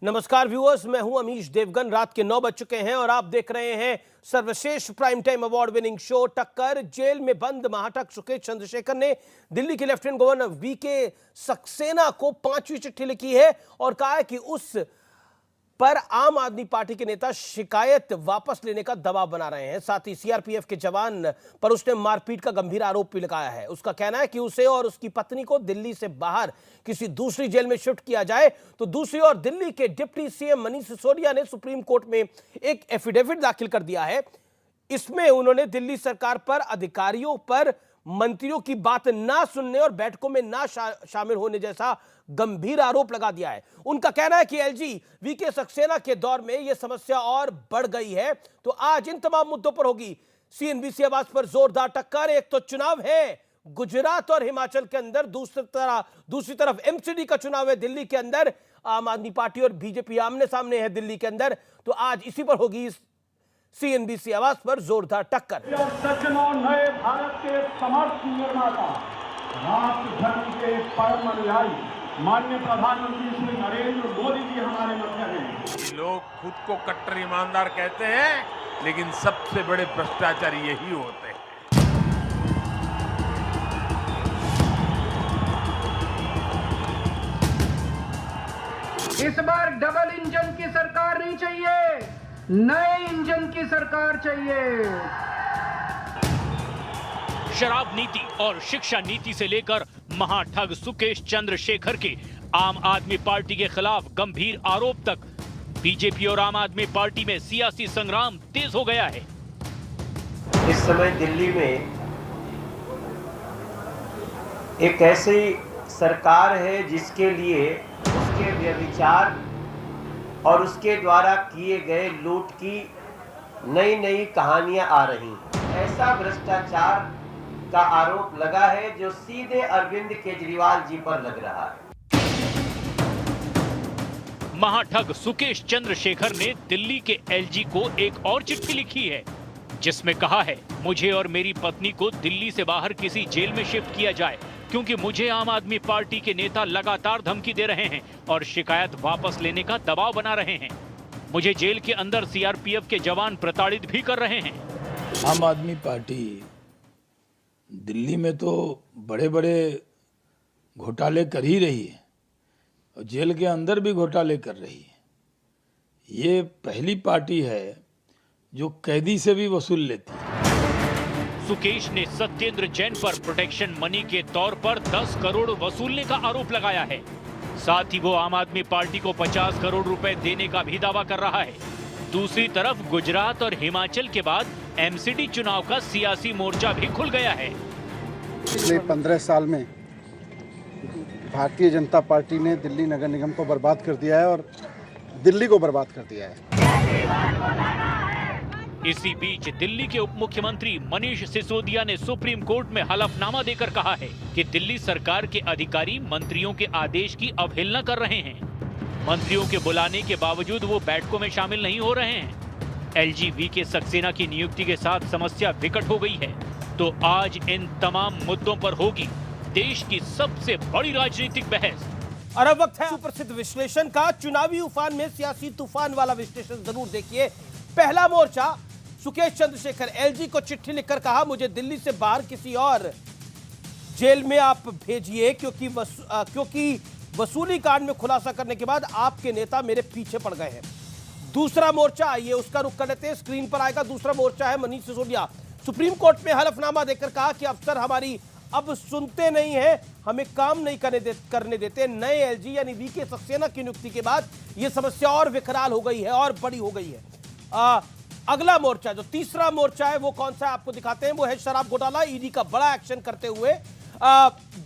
नमस्कार व्यूअर्स, मैं हूं अमीश देवगन। रात के 9 बज चुके हैं और आप देख रहे हैं सर्वश्रेष्ठ prime time award winning show टक्कर। जेल में बंद महाठग सुकेश चंद्रशेखर ने दिल्ली के लेफ्टिनेंट गवर्नर वीके सक्सेना को 5वीं चिट्ठी लिखी है और कहा है कि उस पर आम आदमी पार्टी के नेता शिकायत वापस लेने का दबाव बना रहे हैं। साथ ही सीआरपीएफ के जवान पर उसने मारपीट का गंभीर आरोप भी लगाया है। उसका कहना है कि उसे और उसकी पत्नी को दिल्ली से बाहर किसी दूसरी जेल में शिफ्ट किया जाए। तो दूसरी ओर दिल्ली के डिप्टी सीएम मनीष सिसोदिया ने सुप्रीम कोर्ट में एक एफिडेविट दाखिल कर दिया है। इसमें उन्होंने दिल्ली सरकार पर अधिकारियों पर मंत्रियों की बात ना सुनने और बैठकों में ना शामिल होने जैसा गंभीर आरोप लगा दिया है। उनका कहना है कि एलजी वीके सक्सेना के दौर में यह समस्या और बढ़ गई है। तो आज इन तमाम मुद्दों पर होगी सीएनबीसी आवाज पर जोरदार टक्कर। एक तो चुनाव है गुजरात और हिमाचल के अंदर, दूसरी तरफ एमसीडी का चुनाव है दिल्ली के अंदर। आम आदमी पार्टी और बीजेपी आमने सामने है दिल्ली के अंदर। तो आज इसी पर होगी सीएनबीसी आवाज पर जोरदार टक्कर। सज्जन और नए भारत के समर्थ निर्माता, राष्ट्र धर्म के परम अनुयायी माननीय प्रधानमंत्री श्री नरेंद्र मोदी जी हमारे मध्य हैं। लोग खुद को कट्टर ईमानदार कहते हैं, लेकिन सबसे बड़े भ्रष्टाचारी यही होते हैं। इस बार डबल इंजन की सरकार नहीं चाहिए, नए इंजन की सरकार चाहिए। शराब नीति और शिक्षा नीति से लेकर महाठग सुकेश चंद्रशेखर के आम आदमी पार्टी के खिलाफ गंभीर आरोप तक बीजेपी और आम आदमी पार्टी में सियासी संग्राम तेज हो गया है। इस समय दिल्ली में एक ऐसी सरकार है जिसके लिए उसके व्यभिचार और उसके द्वारा किए गए लूट की नई नई कहानियां आ रही। ऐसा भ्रष्टाचार का आरोप लगा है जो सीधे अरविंद केजरीवाल जी पर लग रहा है। महाठग सुकेश चंद्रशेखर ने दिल्ली के एलजी को एक और चिट्ठी लिखी है जिसमें कहा है, मुझे और मेरी पत्नी को दिल्ली से बाहर किसी जेल में शिफ्ट किया जाए क्योंकि मुझे आम आदमी पार्टी के नेता लगातार धमकी दे रहे हैं और शिकायत वापस लेने का दबाव बना रहे हैं। मुझे जेल के अंदर सीआरपीएफ के जवान प्रताड़ित भी कर रहे हैं। आम आदमी पार्टी दिल्ली में तो बड़े बड़े घोटाले कर ही रही है और जेल के अंदर भी घोटाले कर रही है। ये पहली पार्टी है जो कैदी से भी वसूल लेती है। सुकेश ने सत्येंद्र जैन पर प्रोटेक्शन मनी के तौर पर 10 करोड़ वसूलने का आरोप लगाया है। साथ ही वो आम आदमी पार्टी को 50 करोड़ रुपए देने का भी दावा कर रहा है। दूसरी तरफ गुजरात और हिमाचल के बाद एमसीडी चुनाव का सियासी मोर्चा भी खुल गया है। पिछले 15 साल में भारतीय जनता पार्टी ने दिल्ली नगर निगम को बर्बाद कर दिया है और दिल्ली को बर्बाद कर दिया है। इसी बीच दिल्ली के उप मुख्यमंत्री मनीष सिसोदिया ने सुप्रीम कोर्ट में हलफनामा देकर कहा है कि दिल्ली सरकार के अधिकारी मंत्रियों के आदेश की अवहेलना कर रहे हैं। मंत्रियों के बुलाने के बावजूद वो बैठकों में शामिल नहीं हो रहे हैं। एलजी वीके सक्सेना की नियुक्ति के साथ समस्या विकट हो गई है। तो आज इन तमाम मुद्दों पर होगी देश की सबसे बड़ी राजनीतिक बहस। और अब वक्त है सुप्रसिद्ध विश्लेषण का। चुनावी उफान में सियासी तूफान वाला विश्लेषण जरूर देखिए। पहला मोर्चा, सुकेश चंद्रशेखर एलजी को चिट्ठी लिखकर कहा, मुझे दिल्ली से बाहर किसी और जेल में आप भेजिए क्योंकि वसूली कांड में खुलासा करने के बाद आपके नेता मेरे पीछे पड़ गए हैं। दूसरा मोर्चा, आइए उसका रुख कर लेते हैं, स्क्रीन पर आएगा। दूसरा मोर्चा है मनीष सिसोदिया। सुप्रीम कोर्ट में हलफनामा देकर कहा कि अफसर हमारी अब सुनते नहीं है, हमें काम नहीं करने देते। नए एलजी यानी वीके सक्सेना की नियुक्ति के बाद यह समस्या और विकराल हो गई है और बड़ी हो गई है। अगला मोर्चा, जो तीसरा मोर्चा है, वो कौन सा है आपको दिखाते हैं। वो है शराब घोटाला। ईडी का बड़ा एक्शन करते हुए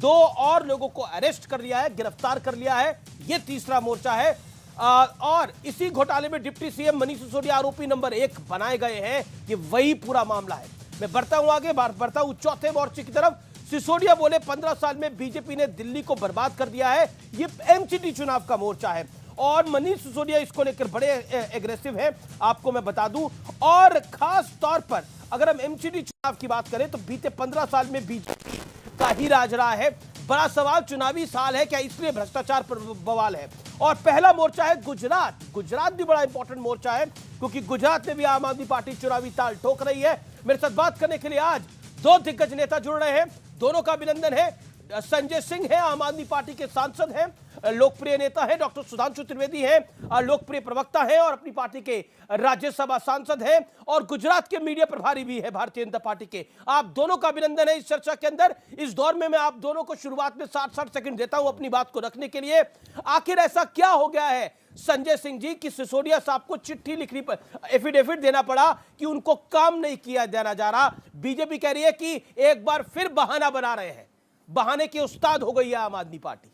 2 और लोगों को अरेस्ट कर लिया है, गिरफ्तार कर लिया है। ये तीसरा मोर्चा है। और इसी घोटाले में डिप्टी सीएम मनीष सिसोदिया आरोपी नंबर 1 बनाए गए हैं। ये वही पूरा मामला है। मैं बढ़ता हूं आगे, बढ़ता हूं चौथे मोर्चे की तरफ। सिसोदिया बोले 15 साल में बीजेपी ने दिल्ली को बर्बाद कर दिया है। ये एमसीडी चुनाव का मोर्चा है और मनीष सिसोदिया इसको लेकर बड़े एग्रेसिव हैं, आपको मैं बता दूं। और खास तौर पर अगर हम एमसीडी चुनाव की बात करें तो बीते 15 साल में बीजेपी का ही राज रहा है। बड़ा सवाल चुनावी साल है क्या, इसलिए भ्रष्टाचार पर बवाल है। और पहला मोर्चा है गुजरात। गुजरात भी बड़ा इंपॉर्टेंट मोर्चा है क्योंकि गुजरात में भी आम आदमी पार्टी चुनावी ताल ठोक रही है। मेरे साथ बात करने के लिए आज दो दिग्गज नेता जुड़ रहे हैं, दोनों का अभिनंदन है। संजय सिंह हैं, आम आदमी पार्टी के सांसद हैं, लोकप्रिय नेता हैं। डॉक्टर सुधांशु त्रिवेदी हैं, लोकप्रिय प्रवक्ता हैं और अपनी पार्टी के राज्यसभा सांसद हैं और गुजरात के मीडिया प्रभारी भी है भारतीय जनता पार्टी के। आप दोनों का अभिनंदन है इस चर्चा के अंदर। इस दौर में मैं आप दोनों को शुरुआत में 60 सेकंड देता हूं अपनी बात को रखने के लिए। आखिर ऐसा क्या हो गया है संजय सिंह जी कि सिसोदिया साहब को चिट्ठी लिखनी, एफिडेविट देना पड़ा कि उनको काम नहीं किया जाना जा रहा। बीजेपी कह रही है कि एक बार फिर बहाना बना रहे हैं, बहाने के उस्ताद हो गई है आम आदमी पार्टी।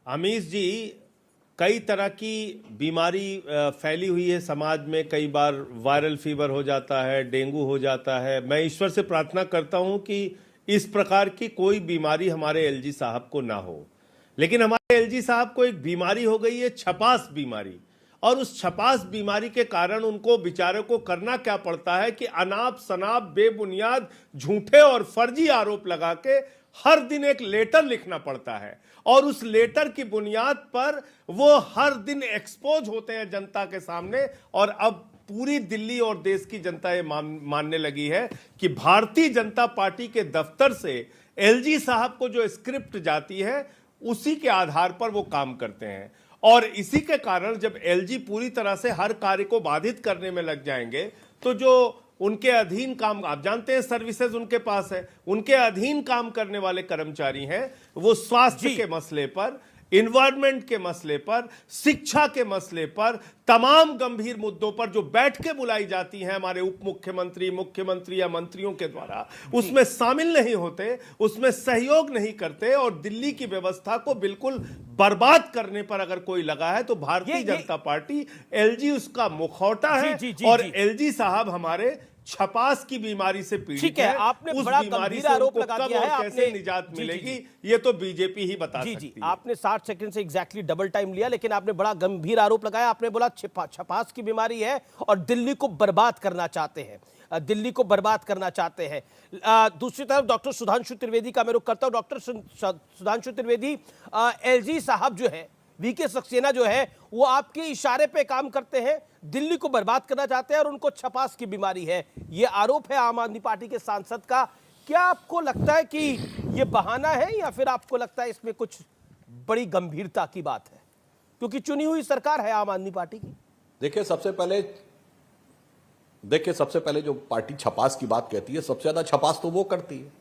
अमीश जी, कई तरह की बीमारी फैली हुई है समाज में। कई बार वायरल फीवर हो जाता है, डेंगू हो जाता है। मैं ईश्वर से प्रार्थना करता हूं कि इस प्रकार की कोई बीमारी हमारे एलजी साहब को ना हो। लेकिन हमारे एलजी साहब को एक बीमारी हो गई है, छपास बीमारी। और उस छपास बीमारी के कारण उनको बेचारे को करना क्या पड़ता है कि अनाप शनाप बेबुनियाद झूठे और फर्जी आरोप लगा के हर दिन एक लेटर लिखना पड़ता है और उस लेटर की बुनियाद पर वो हर दिन एक्सपोज होते हैं जनता के सामने। और अब पूरी दिल्ली और देश की जनता ये मानने लगी है कि भारतीय जनता पार्टी के दफ्तर से एलजी साहब को जो स्क्रिप्ट जाती है उसी के आधार पर वो काम करते हैं। और इसी के कारण जब एलजी पूरी तरह से हर कार्य को बाधित करने में लग जाएंगे तो जो उनके अधीन काम, आप जानते हैं सर्विसेज उनके पास है, उनके अधीन काम करने वाले कर्मचारी हैं, वो स्वास्थ्य के मसले पर, इन्वायरमेंट के मसले पर, शिक्षा के मसले पर, तमाम गंभीर मुद्दों पर जो बैठकें बुलाई जाती हैं हमारे उप मुख्यमंत्री, मुख्यमंत्री या मंत्रियों के द्वारा, उसमें शामिल नहीं होते, उसमें सहयोग नहीं करते और दिल्ली की व्यवस्था को बिल्कुल बर्बाद करने पर अगर कोई लगा है तो भारतीय जनता पार्टी, एलजी उसका मुखौटा है। और एलजी साहब हमारे छपास की बीमारी से पीड़ित है। आपने उस बड़ा बीमारी गंभीर से आरोप उनको लगा कब दिया है। और कैसे निजात मिलेगी ये तो बीजेपी ही बता सकती है। आपने 60 सेकंड से एग्जैक्टली डबल टाइम लिया, लेकिन आपने बड़ा गंभीर आरोप लगाया। आपने बोला छपास की बीमारी है और दिल्ली को बर्बाद करना चाहते हैं, दिल्ली को बर्बाद करना चाहते हैं। दूसरी तरफ डॉक्टर सुधांशु त्रिवेदी का मैं रुख करता हूं। डॉक्टर सुधांशु त्रिवेदी, एलजी साहब जो है, वीके सक्सेना जो है, वो आपके इशारे पे काम करते हैं, दिल्ली को बर्बाद करना चाहते हैं और उनको छपास की बीमारी है। ये आरोप है आम आदमी पार्टी के सांसद का। क्या आपको लगता है कि ये बहाना है या फिर आपको लगता है इसमें कुछ बड़ी गंभीरता की बात है, क्योंकि चुनी हुई सरकार है आम आदमी पार्टी की? देखिए, सबसे पहले जो पार्टी छपास की बात कहती है, सबसे ज्यादा छपास तो वो करती है।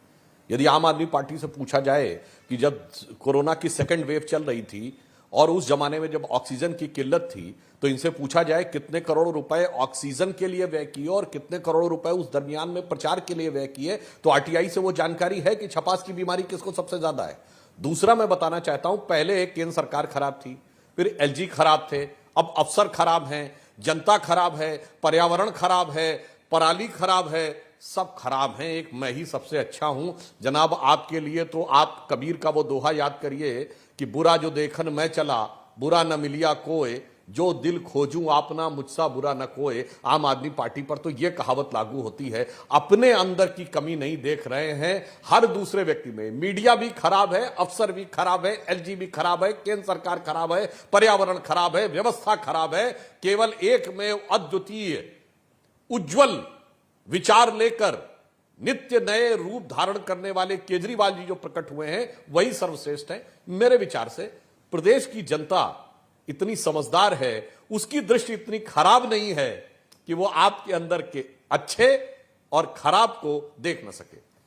यदि आम आदमी पार्टी से पूछा जाए कि जब कोरोना की सेकेंड वेव चल रही थी और उस जमाने में जब ऑक्सीजन की किल्लत थी, तो इनसे पूछा जाए कितने करोड़ रुपए ऑक्सीजन के लिए व्यय किए और कितने करोड़ रुपए उस दरमियान में प्रचार के लिए व्यय किए, तो आरटीआई से वो जानकारी है कि छपास की बीमारी किसको सबसे ज्यादा है। दूसरा मैं बताना चाहता हूं, पहले केंद्र सरकार खराब थी, फिर एलजी खराब थे, अब अफसर खराब हैं, जनता खराब है, पर्यावरण खराब है, पराली खराब है, सब खराब हैं, एक मैं ही सबसे अच्छा हूं। जनाब, आपके लिए तो आप कबीर का वो दोहा याद करिए कि बुरा जो देखन मैं चला, बुरा न मिलिया कोय, जो दिल खोजूं आपना मुझसा बुरा न कोय। आम आदमी पार्टी पर तो यह कहावत लागू होती है। अपने अंदर की कमी नहीं देख रहे हैं, हर दूसरे व्यक्ति में। मीडिया भी खराब है, अफसर भी खराब है, एलजी भी खराब है, केंद्र सरकार खराब है, पर्यावरण खराब है, व्यवस्था खराब है। केवल एक में अद्वितीय उज्जवल विचार लेकर नित्य नए रूप धारण करने वाले केजरीवाल जी जो प्रकट हुए हैं, वही सर्वश्रेष्ठ हैं। मेरे विचार से प्रदेश की जनता इतनी समझदार है, उसकी दृष्टि इतनी खराब नहीं है कि वो आपके अंदर के अच्छे और खराब को देख न सके।